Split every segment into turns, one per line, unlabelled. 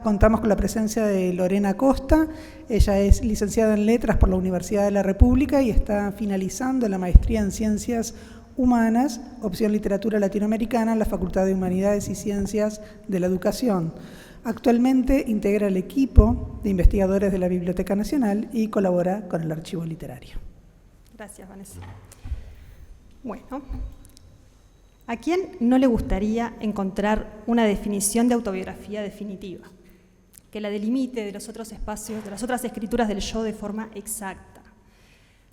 Contamos con la presencia de Lorena Costa. Ella es licenciada en Letras por la Universidad de la República y está finalizando la maestría en Ciencias Humanas, opción Literatura Latinoamericana, en la Facultad de Humanidades y Ciencias de la Educación. Actualmente integra el equipo de investigadores de la Biblioteca Nacional y colabora con el Archivo Literario.
Gracias, Vanessa. Bueno, ¿a quién no le gustaría encontrar una definición de autobiografía definitiva, que la delimite de los otros espacios, de las otras escrituras del yo de forma exacta?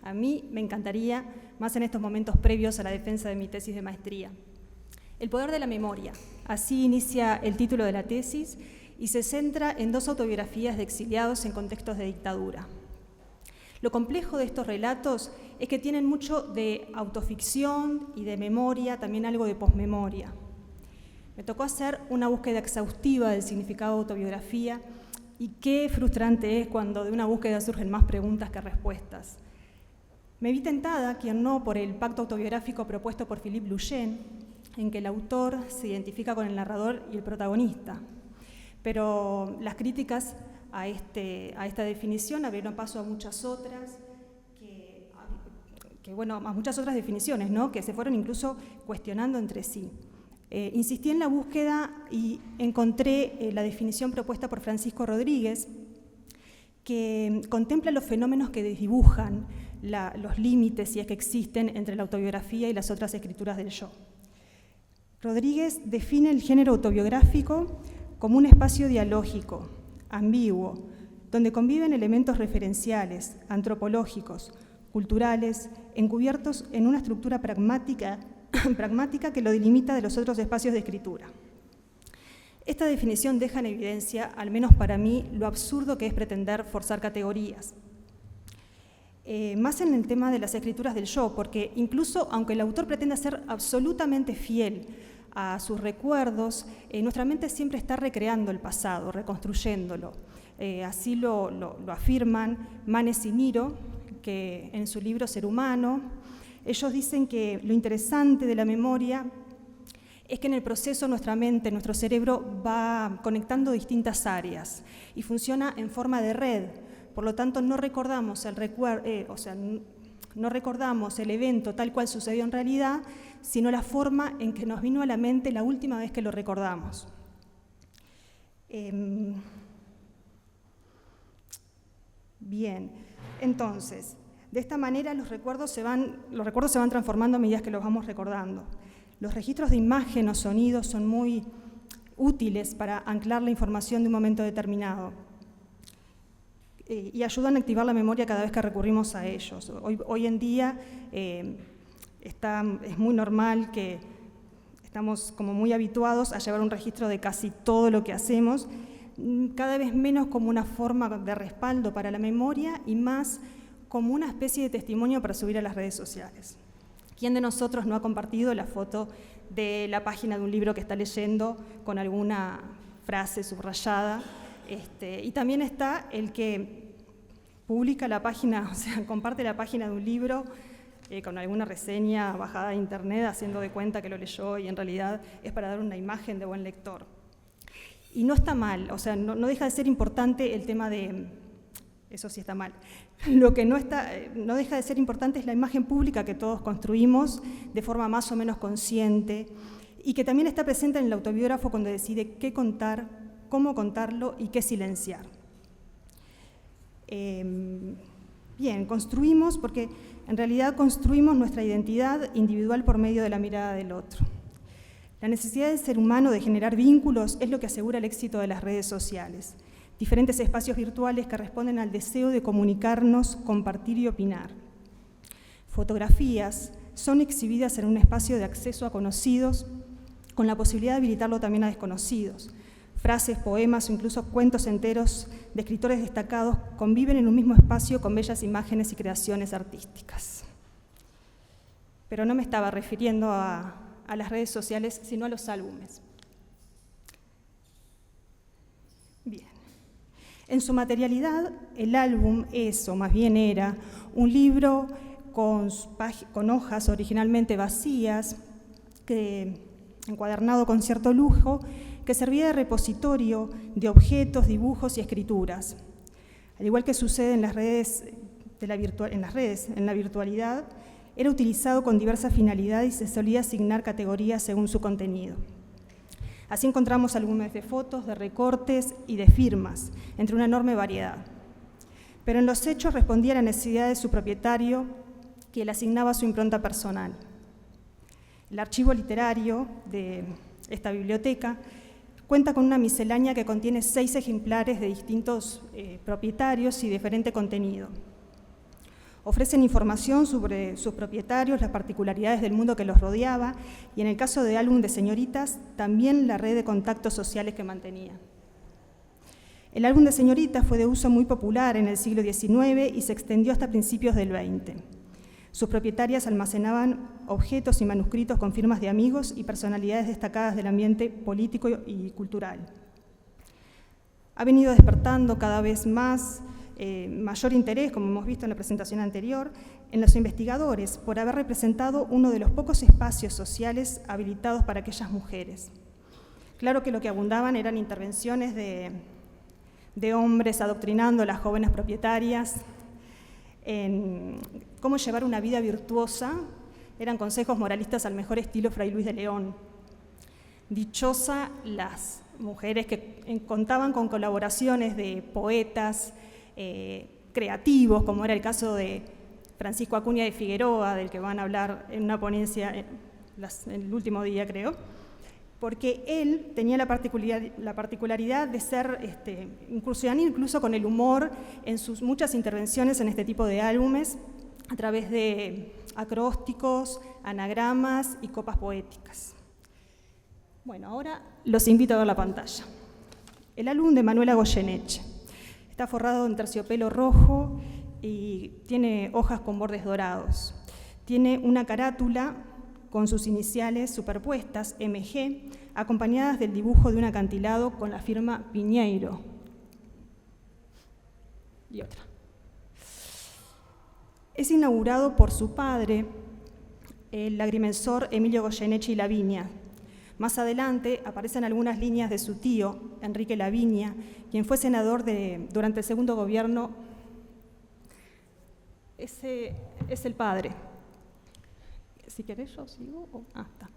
A mí me encantaría, más en estos momentos previos a la defensa de mi tesis de maestría. El poder de la memoria, así inicia el título de la tesis y se centra en dos autobiografías de exiliados en contextos de dictadura. Lo complejo de estos relatos es que tienen mucho de autoficción y de memoria, también algo de posmemoria. Me tocó hacer una búsqueda exhaustiva del significado de autobiografía y qué frustrante es cuando de una búsqueda surgen más preguntas que respuestas. Me vi tentada, quien no, por el pacto autobiográfico propuesto por Philippe Luyen, en que el autor se identifica con el narrador y el protagonista. Pero las críticas a esta definición abrieron paso a muchas otras, a muchas otras definiciones, ¿no?, que se fueron incluso cuestionando entre sí. Insistí en la búsqueda y encontré la definición propuesta por Francisco Rodríguez, que contempla los fenómenos que desdibujan los límites, si es que existen, entre la autobiografía y las otras escrituras del yo. Rodríguez define el género autobiográfico como un espacio dialógico, ambiguo, donde conviven elementos referenciales, antropológicos, culturales, encubiertos en una estructura pragmática que lo delimita de los otros espacios de escritura. Esta definición deja en evidencia, al menos para mí, lo absurdo que es pretender forzar categorías. Más en el tema de las escrituras del yo, porque incluso aunque el autor pretenda ser absolutamente fiel a sus recuerdos, nuestra mente siempre está recreando el pasado, reconstruyéndolo. Así lo afirman Manes y Niro, que en su libro Ser Humano, ellos dicen que lo interesante de la memoria es que en el proceso nuestra mente, nuestro cerebro va conectando distintas áreas y funciona en forma de red. Por lo tanto, no recordamos no recordamos el evento tal cual sucedió en realidad, sino la forma en que nos vino a la mente la última vez que lo recordamos. Bien, entonces, de esta manera los recuerdos se van transformando a medida que los vamos recordando. Los registros de imagen o sonidos son muy útiles para anclar la información de un momento determinado y ayudan a activar la memoria cada vez que recurrimos a ellos. Hoy en día es muy normal que estamos como muy habituados a llevar un registro de casi todo lo que hacemos, cada vez menos como una forma de respaldo para la memoria y más como una especie de testimonio para subir a las redes sociales. ¿Quién de nosotros no ha compartido la foto de la página de un libro que está leyendo con alguna frase subrayada? Y también está el que publica la página, comparte la página de un libro con alguna reseña bajada de internet, haciendo de cuenta que lo leyó y en realidad es para dar una imagen de buen lector. Y no está mal, no deja de ser importante el tema de... Eso sí está mal. Lo que no deja de ser importante es la imagen pública que todos construimos de forma más o menos consciente y que también está presente en el autobiógrafo cuando decide qué contar, cómo contarlo y qué silenciar. Bien, construimos porque en realidad construimos nuestra identidad individual por medio de la mirada del otro. La necesidad del ser humano de generar vínculos es lo que asegura el éxito de las redes sociales. Diferentes espacios virtuales que responden al deseo de comunicarnos, compartir y opinar. Fotografías son exhibidas en un espacio de acceso a conocidos, con la posibilidad de habilitarlo también a desconocidos. Frases, poemas o incluso cuentos enteros de escritores destacados conviven en un mismo espacio con bellas imágenes y creaciones artísticas. Pero no me estaba refiriendo a las redes sociales, sino a los álbumes. Bien. En su materialidad, el álbum es, o más bien era, un libro con hojas originalmente vacías, encuadernado con cierto lujo, que que servía de repositorio de objetos, dibujos y escrituras. Al igual que sucede en las redes, en la virtualidad, era utilizado con diversas finalidades y se solía asignar categorías según su contenido. Así encontramos álbumes de fotos, de recortes y de firmas, entre una enorme variedad. Pero en los hechos respondía a la necesidad de su propietario, que le asignaba su impronta personal. El archivo literario de esta biblioteca cuenta con una miscelánea que contiene 6 ejemplares de distintos propietarios y diferente contenido. Ofrecen información sobre sus propietarios, las particularidades del mundo que los rodeaba y, en el caso de álbum de señoritas, también la red de contactos sociales que mantenía. El álbum de señoritas fue de uso muy popular en el siglo XIX y se extendió hasta principios del XX. Sus propietarias almacenaban objetos y manuscritos con firmas de amigos y personalidades destacadas del ambiente político y cultural. Ha venido despertando cada vez más mayor interés, como hemos visto en la presentación anterior, en los investigadores por haber representado uno de los pocos espacios sociales habilitados para aquellas mujeres. Claro que lo que abundaban eran intervenciones de hombres adoctrinando a las jóvenes propietarias en cómo llevar una vida virtuosa. Eran consejos moralistas al mejor estilo Fray Luis de León. Dichosa las mujeres que contaban con colaboraciones de poetas creativos, como era el caso de Francisco Acuña de Figueroa, del que van a hablar en una ponencia en el último día, creo, porque él tenía la particularidad de incursionar incluso con el humor en sus muchas intervenciones en este tipo de álbumes, a través de acrósticos, anagramas y copas poéticas. Bueno, ahora los invito a ver la pantalla. El álbum de Manuela Goyeneche. Está forrado en terciopelo rojo y tiene hojas con bordes dorados. Tiene una carátula con sus iniciales superpuestas, MG, acompañadas del dibujo de un acantilado con la firma Piñeiro. Y otra. Es inaugurado por su padre, el agrimensor Emilio Goyeneche y Laviña. Más adelante aparecen algunas líneas de su tío, Enrique Laviña, quien fue senador durante el segundo gobierno. Ese es el padre. Si querés yo sigo. Está.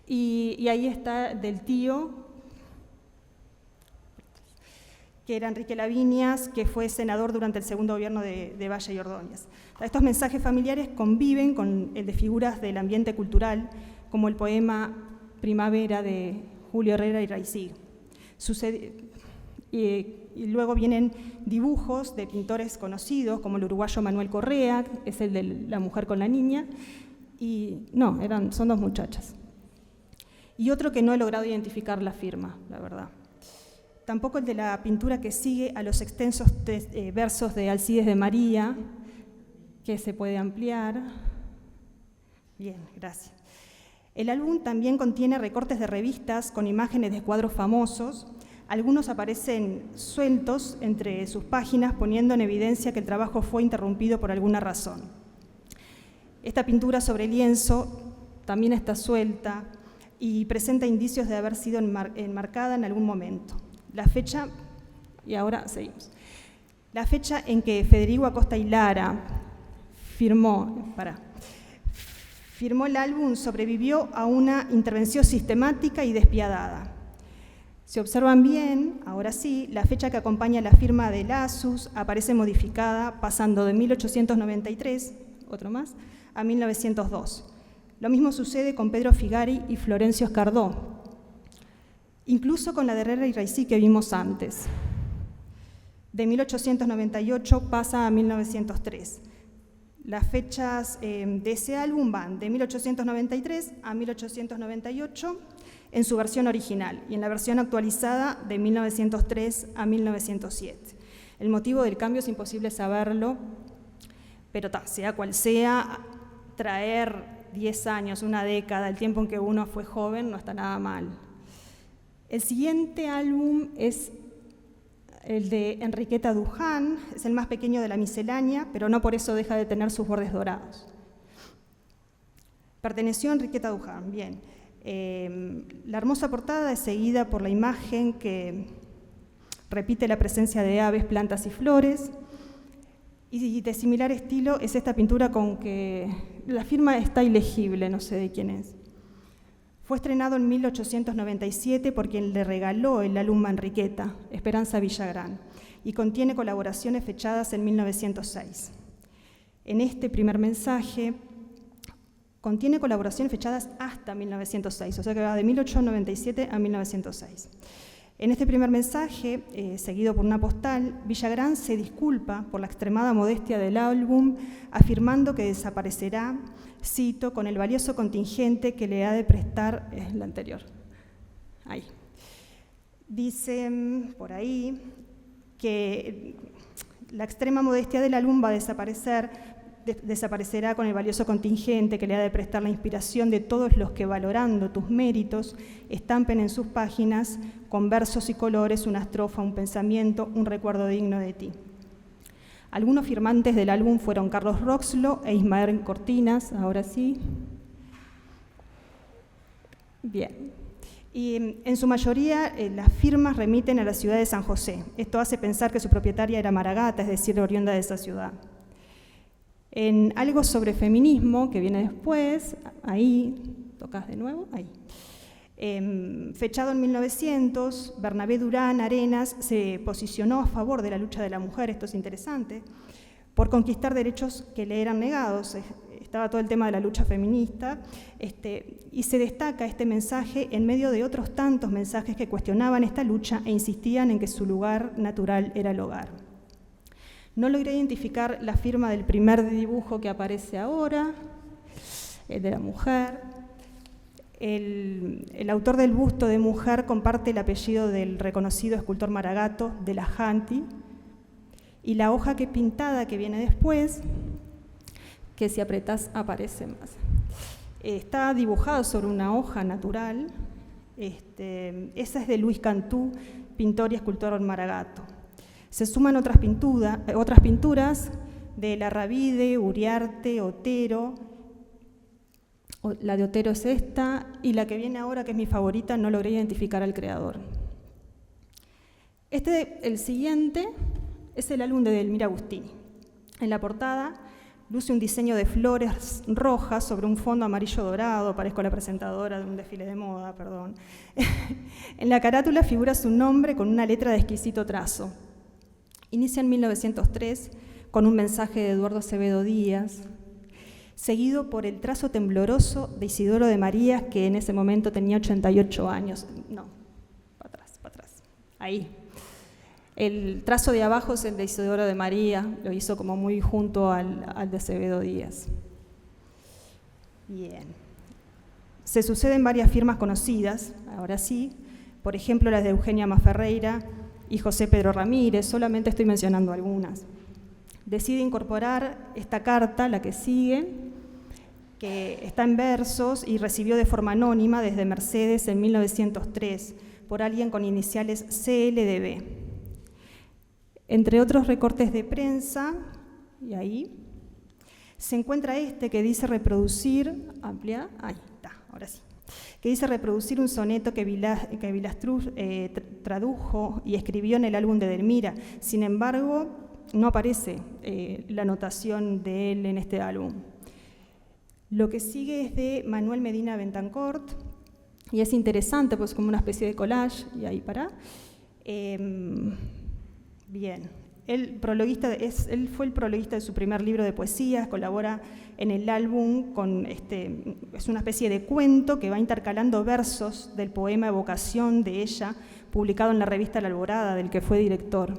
Y ahí está del tío, que era Enrique Laviñas, que fue senador durante el segundo gobierno de Valle y Ordóñez. Estos mensajes familiares conviven con el de figuras del ambiente cultural, como el poema Primavera de Julio Herrera y Raicig. Y luego vienen dibujos de pintores conocidos, como el uruguayo Manuel Correa, es el de La mujer con la niña, y no, son 2 muchachas. Y otro que no he logrado identificar la firma, la verdad. Tampoco el de la pintura que sigue a los extensos versos de Alcides de María, que se puede ampliar. Bien, gracias. El álbum también contiene recortes de revistas con imágenes de cuadros famosos. Algunos aparecen sueltos entre sus páginas, poniendo en evidencia que el trabajo fue interrumpido por alguna razón. Esta pintura sobre lienzo también está suelta y presenta indicios de haber sido enmarcada en algún momento. La fecha, y ahora seguimos, la fecha en que Federico Acosta y Lara firmó el álbum sobrevivió a una intervención sistemática y despiadada. Si observan bien, ahora sí, la fecha que acompaña la firma de Lassus aparece modificada, pasando de 1893, otro más, a 1902. Lo mismo sucede con Pedro Figari y Florencio Escardó, incluso con la de Herrera y Raicig que vimos antes. De 1898 pasa a 1903. Las fechas de ese álbum van de 1893 a 1898 en su versión original y en la versión actualizada de 1903 a 1907. El motivo del cambio es imposible saberlo, pero sea cual sea, traer 10 años, una década, el tiempo en que uno fue joven, no está nada mal. El siguiente álbum es el de Enriqueta Duján, es el más pequeño de la miscelánea, pero no por eso deja de tener sus bordes dorados. Perteneció a Enriqueta Duján, bien. La hermosa portada es seguida por la imagen que repite la presencia de aves, plantas y flores. Y de similar estilo es esta pintura con que la firma está ilegible, no sé de quién es. Fue estrenado en 1897 por quien le regaló el álbum Manriqueta, Esperanza Villagrán, y contiene colaboraciones fechadas en 1906. En este primer mensaje contiene colaboraciones fechadas hasta 1906, o sea que va de 1897 a 1906. En este primer mensaje, seguido por una postal, Villagrán se disculpa por la extremada modestia del álbum, afirmando que desaparecerá, cito, con el valioso contingente que le ha de prestar el anterior. Ahí. Dice por ahí que la extrema modestia del álbum va a desaparecerá con el valioso contingente que le ha de prestar la inspiración de todos los que, valorando tus méritos, estampen en sus páginas, con versos y colores, una estrofa, un pensamiento, un recuerdo digno de ti. Algunos firmantes del álbum fueron Carlos Roxlo e Ismael Cortinas, ahora sí. Bien. Y en su mayoría las firmas remiten a la ciudad de San José. Esto hace pensar que su propietaria era Maragata, es decir, oriunda de esa ciudad. En Algo sobre feminismo, que viene después, ahí, tocas de nuevo, ahí. Fechado en 1900, Bernabé Durán Arenas se posicionó a favor de la lucha de la mujer, esto es interesante, por conquistar derechos que le eran negados. Estaba todo el tema de la lucha feminista, y se destaca este mensaje en medio de otros tantos mensajes que cuestionaban esta lucha e insistían en que su lugar natural era el hogar. No logré identificar la firma del primer dibujo que aparece ahora, el de la mujer. El autor del busto de mujer comparte el apellido del reconocido escultor Maragato de la Janti, y la hoja que pintada que viene después, que si apretás aparece más. Está dibujado sobre una hoja natural. Esa es de Luis Cantú, pintor y escultor Maragato. Se suman otras pinturas de Larravide, Uriarte, Otero. La de Otero es esta, y la que viene ahora, que es mi favorita, no logré identificar al creador. El siguiente, es el álbum de Delmira Agustini. En la portada luce un diseño de flores rojas sobre un fondo amarillo dorado, parezco la presentadora de un desfile de moda, perdón. En la carátula figura su nombre con una letra de exquisito trazo. Inicia en 1903 con un mensaje de Eduardo Acevedo Díaz, seguido por el trazo tembloroso de Isidoro de Marías, que en ese momento tenía 88 años. No, para atrás, ahí. El trazo de abajo es el de Isidoro de María, lo hizo como muy junto al de Acevedo Díaz. Bien. Se suceden varias firmas conocidas, ahora sí, por ejemplo las de Eugenia Maferreira y José Pedro Ramírez, solamente estoy mencionando algunas. Decide incorporar esta carta, la que sigue, que está en versos y recibió de forma anónima desde Mercedes en 1903 por alguien con iniciales CLDB. Entre otros recortes de prensa, y ahí, se encuentra que dice reproducir, ampliar, ahí está, ahora sí, que dice reproducir un soneto que Villastruz tradujo y escribió en el álbum de Delmira. Sin embargo, no aparece la anotación de él en este álbum. Lo que sigue es de Manuel Medina Bentancourt, y es interesante, pues como una especie de collage, y ahí para. Bien, él fue el prologuista de su primer libro de poesías, colabora en el álbum con es una especie de cuento que va intercalando versos del poema Evocación de ella, publicado en la revista La Alborada, del que fue director.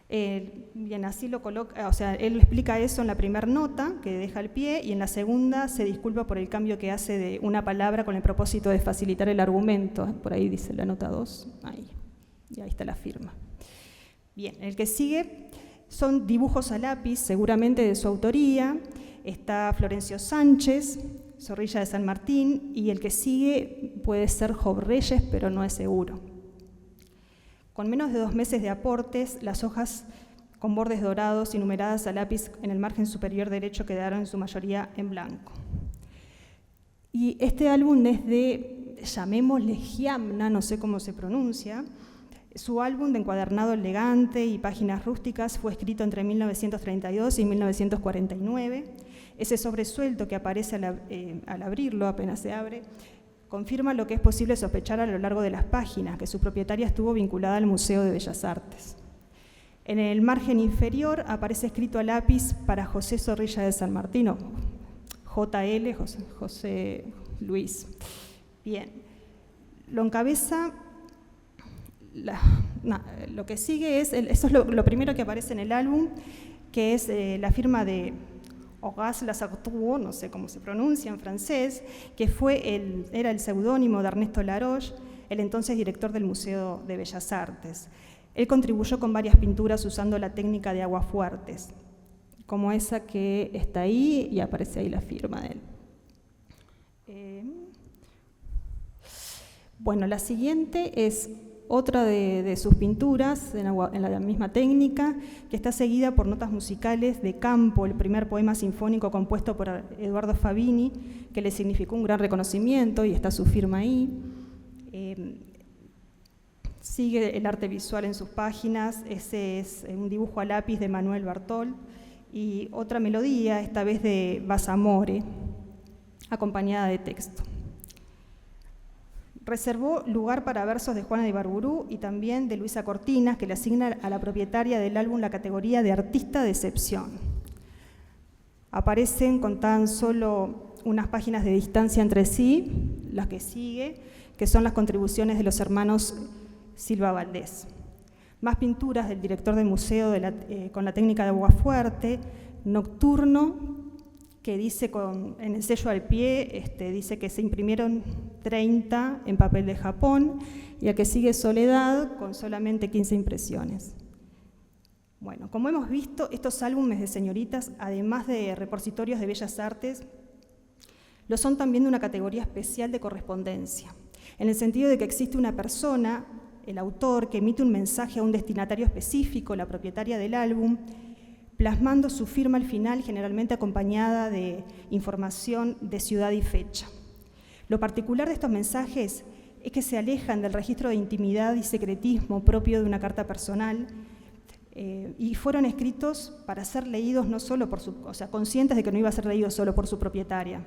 Bien, así lo coloca, o sea, él explica eso en la primera nota, que deja el pie, y en la segunda se disculpa por el cambio que hace de una palabra con el propósito de facilitar el argumento. Por ahí dice la nota 2, ahí, y ahí está la firma. Bien, el que sigue son dibujos a lápiz, seguramente de su autoría. Está Florencio Sánchez, Zorrilla de San Martín, y el que sigue puede ser Job Reyes, pero no es seguro. Con menos de 2 meses de aportes, las hojas con bordes dorados y numeradas a lápiz en el margen superior derecho quedaron en su mayoría en blanco. Y este álbum es de, llamémosle Giamna, no sé cómo se pronuncia. Su álbum de encuadernado elegante y páginas rústicas fue escrito entre 1932 y 1949. Ese sobresuelto que aparece al abrirlo, apenas se abre, confirma lo que es posible sospechar a lo largo de las páginas, que su propietaria estuvo vinculada al Museo de Bellas Artes. En el margen inferior aparece escrito a lápiz para José Zorrilla de San Martino, JL, José Luis. Bien, lo encabeza, lo que sigue es, eso es lo primero que aparece en el álbum, que es la firma de Horace Lasartroup, no sé cómo se pronuncia en francés, que era el seudónimo de Ernesto Laroche, el entonces director del Museo de Bellas Artes. Él contribuyó con varias pinturas usando la técnica de aguafuertes, como esa que está ahí y aparece ahí la firma de él. Bueno, la siguiente es otra de sus pinturas en la misma técnica, que está seguida por notas musicales de Campo, el primer poema sinfónico compuesto por Eduardo Fabini, que le significó un gran reconocimiento y está su firma ahí. Sigue el arte visual en sus páginas, ese es un dibujo a lápiz de Manuel Bartol, y otra melodía, esta vez de Basamore, acompañada de texto. Reservó lugar para versos de Juana de Ibarburu y también de Luisa Cortinas, que le asigna a la propietaria del álbum la categoría de artista de excepción. Aparecen con tan solo unas páginas de distancia entre sí, las que sigue, que son las contribuciones de los hermanos Silva Valdés. Más pinturas del director del museo con la técnica de aguafuerte, Nocturno, que dice en el sello al pie, dice que se imprimieron 30 en papel de Japón, y el que sigue Soledad, con solamente 15 impresiones. Bueno, como hemos visto, estos álbumes de señoritas, además de repositorios de bellas artes, lo son también de una categoría especial de correspondencia, en el sentido de que existe una persona, el autor, que emite un mensaje a un destinatario específico, la propietaria del álbum, plasmando su firma al final, generalmente acompañada de información de ciudad y fecha. Lo particular de estos mensajes es que se alejan del registro de intimidad y secretismo propio de una carta personal, y fueron escritos para ser leídos no solo conscientes de que no iba a ser leído solo por su propietaria.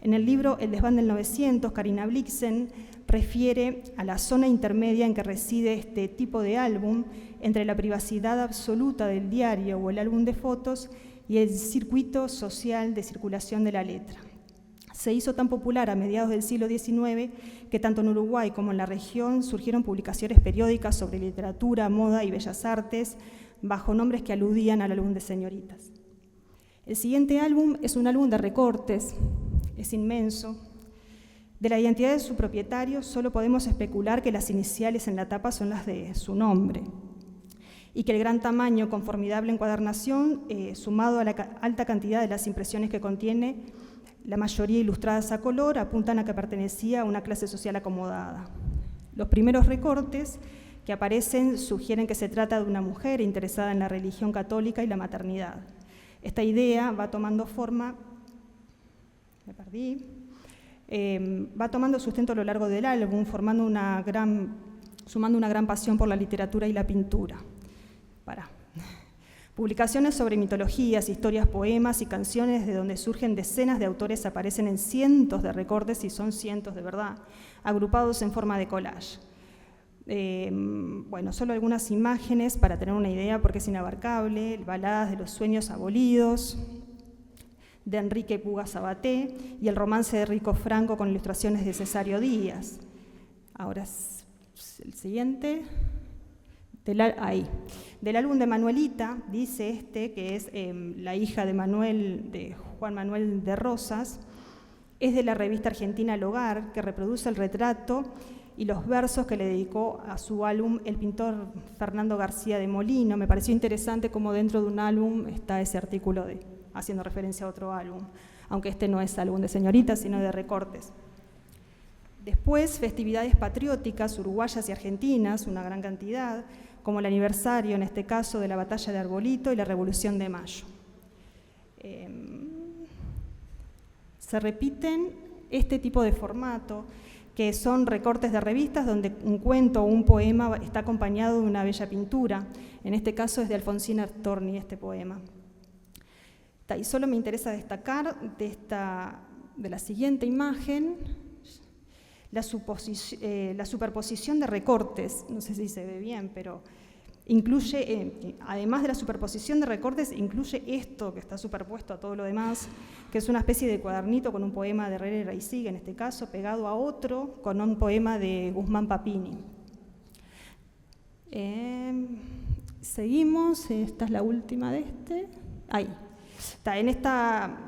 En el libro El desván del 900, Carina Blixen refiere a la zona intermedia en que reside este tipo de álbum entre la privacidad absoluta del diario o el álbum de fotos y el circuito social de circulación de la letra. Se hizo tan popular a mediados del siglo XIX que tanto en Uruguay como en la región surgieron publicaciones periódicas sobre literatura, moda y bellas artes bajo nombres que aludían al álbum de señoritas. El siguiente álbum es un álbum de recortes, es inmenso. De la identidad de su propietario solo podemos especular que las iniciales en la tapa son las de su nombre y que el gran tamaño con formidable encuadernación, sumado a la alta cantidad de las impresiones que contiene, la mayoría ilustradas a color, apuntan a que pertenecía a una clase social acomodada. Los primeros recortes que aparecen sugieren que se trata de una mujer interesada en la religión católica y la maternidad. Esta idea va tomando forma, va tomando sustento a lo largo del álbum, sumando una gran pasión por la literatura y la pintura. Publicaciones sobre mitologías, historias, poemas y canciones de donde surgen decenas de autores aparecen en cientos de recortes, y son cientos de verdad, agrupados en forma de collage. Bueno, solo algunas imágenes para tener una idea porque es inabarcable: Baladas de los sueños abolidos, de Enrique Puga Sabaté, y el romance de Rico Franco con ilustraciones de Cesario Díaz. Ahora el siguiente. Del álbum de Manuelita, dice que es la hija de Juan Manuel de Rosas, es de la revista argentina El Hogar, que reproduce el retrato y los versos que le dedicó a su álbum el pintor Fernando García de Molino. Me pareció interesante cómo dentro de un álbum está ese artículo haciendo referencia a otro álbum, aunque este no es álbum de señoritas, sino de recortes. Después, festividades patrióticas uruguayas y argentinas, una gran cantidad, como el aniversario, en este caso, de la Batalla de Arbolito y la Revolución de Mayo. Se repiten este tipo de formato, que son recortes de revistas donde un cuento o un poema está acompañado de una bella pintura. En este caso es de Alfonsina Storni este poema. Y solo me interesa destacar de la siguiente imagen la superposición de recortes. No sé si se ve bien, pero incluye, además de la superposición de recortes, incluye esto que está superpuesto a todo lo demás, que es una especie de cuadernito con un poema de Herrera y Reisig, en este caso, pegado a otro con un poema de Guzmán Papini. Seguimos, esta es la última de este. Ahí. En esta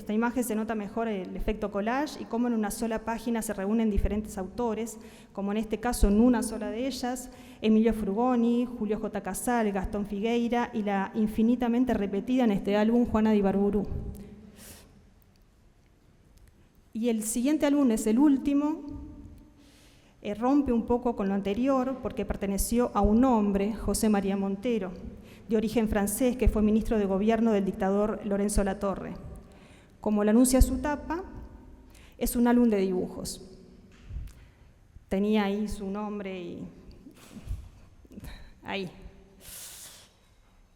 imagen se nota mejor el efecto collage y cómo en una sola página se reúnen diferentes autores, como en este caso en una sola de ellas, Emilio Frugoni, Julio J. Casal, Gastón Figueira y la infinitamente repetida en este álbum Juana de Ibarburu. Y el siguiente álbum es el último, rompe un poco con lo anterior porque perteneció a un hombre, José María Montero, de origen francés, que fue ministro de gobierno del dictador Lorenzo Latorre. Como lo anuncia su tapa, es un álbum de dibujos. Tenía ahí su nombre y ahí.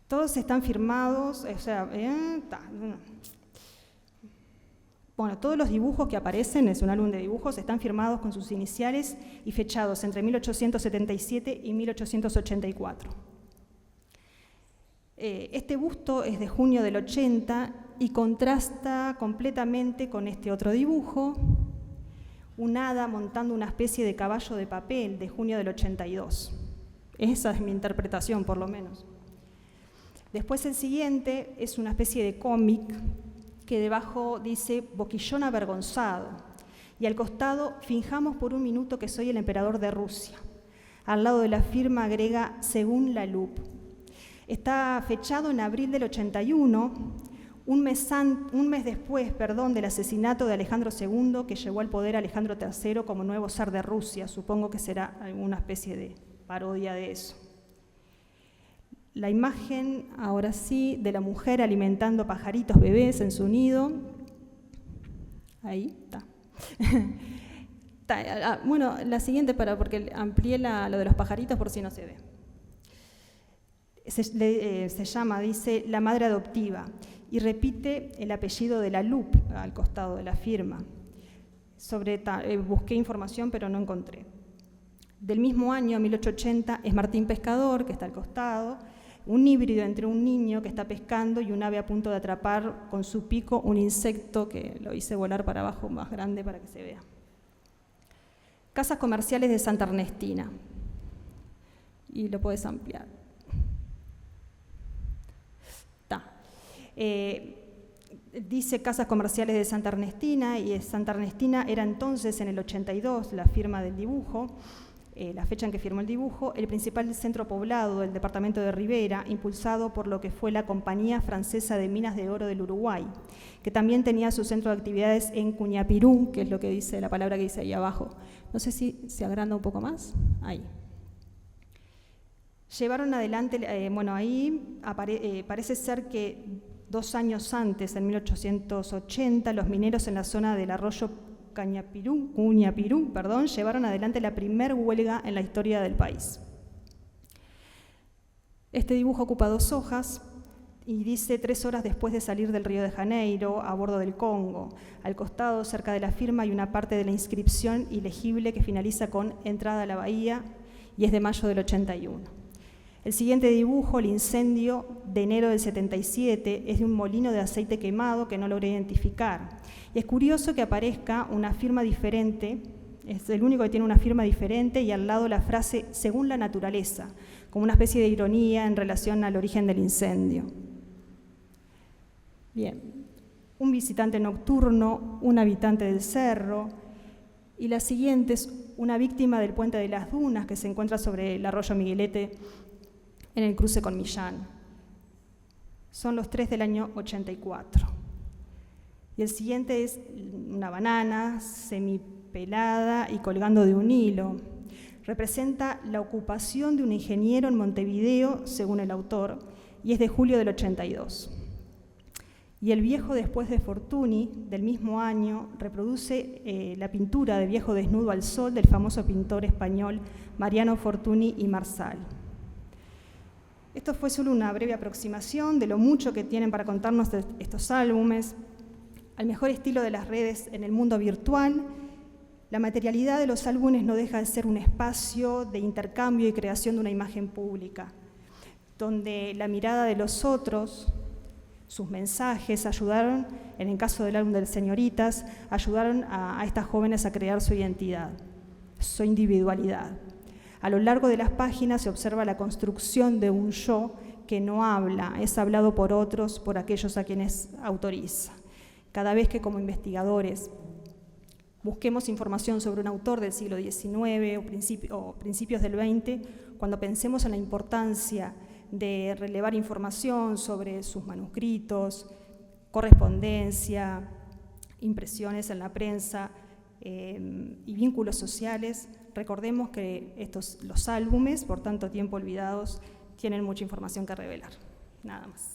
Todos están firmados, o sea, bueno, todos los dibujos que aparecen, es un álbum de dibujos, están firmados con sus iniciales y fechados entre 1877 y 1884. Este busto es de junio del 80 y contrasta completamente con este otro dibujo, un hada montando una especie de caballo de papel de junio del 82. Esa es mi interpretación, por lo menos. Después el siguiente es una especie de cómic que debajo dice boquillón avergonzado y al costado finjamos por un minuto que soy el emperador de Rusia. Al lado de la firma agrega según la Loupe. Está fechado en abril del 81, un mes después del asesinato de Alejandro II, que llevó al poder a Alejandro III como nuevo zar de Rusia. Supongo que será alguna especie de parodia de eso. La imagen, ahora sí, de la mujer alimentando pajaritos bebés en su nido. Ahí está. Bueno, la siguiente, porque amplié lo de los pajaritos por si no se ve. Se llama, dice, La madre adoptiva, y repite el apellido de la Loupe al costado de la firma. Busqué información, pero no encontré. Del mismo año, 1880, es Martín Pescador, que está al costado, un híbrido entre un niño que está pescando y un ave a punto de atrapar con su pico un insecto que lo hice volar para abajo más grande para que se vea. Casas comerciales de Santa Ernestina. Y lo puedes ampliar. Dice Casas Comerciales de Santa Ernestina, y Santa Ernestina era entonces, en el 82, la firma del dibujo, la fecha en que firmó el dibujo, el principal centro poblado del departamento de Rivera, impulsado por lo que fue la Compañía Francesa de Minas de Oro del Uruguay, que también tenía su centro de actividades en Cuñapirú, que es lo que dice la palabra que dice ahí abajo. No sé si se agranda un poco más. Ahí. Llevaron adelante, ahí parece ser que 2 años antes, en 1880, los mineros en la zona del arroyo Cuñapirú, llevaron adelante la primer huelga en la historia del país. Este dibujo ocupa 2 hojas y dice 3 horas después de salir del Río de Janeiro, a bordo del Congo. Al costado, cerca de la firma, hay una parte de la inscripción ilegible que finaliza con entrada a la bahía y es de mayo del 81. El siguiente dibujo, el incendio de enero del 77, es de un molino de aceite quemado que no logré identificar. Y es curioso que aparezca una firma diferente, es el único que tiene una firma diferente, y al lado la frase según la naturaleza, como una especie de ironía en relación al origen del incendio. Bien, un visitante nocturno, un habitante del cerro, y la siguiente es una víctima del puente de las Dunas que se encuentra sobre el arroyo Miguelete, en el cruce con Millán. Son los 3 del año 84. Y el siguiente es una banana semipelada y colgando de un hilo. Representa la ocupación de un ingeniero en Montevideo, según el autor, y es de julio del 82. Y El viejo después de Fortuny, del mismo año, reproduce la pintura de Viejo desnudo al sol del famoso pintor español Mariano Fortuny y Marsal. Esto fue solo una breve aproximación de lo mucho que tienen para contarnos estos álbumes, al mejor estilo de las redes en el mundo virtual. La materialidad de los álbumes no deja de ser un espacio de intercambio y creación de una imagen pública, donde la mirada de los otros, sus mensajes ayudaron, en el caso del álbum de Señoritas, ayudaron a estas jóvenes a crear su identidad, su individualidad. A lo largo de las páginas se observa la construcción de un yo que no habla, es hablado por otros, por aquellos a quienes autoriza. Cada vez que como investigadores busquemos información sobre un autor del siglo XIX o principios del XX, cuando pensemos en la importancia de relevar información sobre sus manuscritos, correspondencia, impresiones en la prensa y vínculos sociales, recordemos que los álbumes, por tanto tiempo olvidados, tienen mucha información que revelar. Nada más.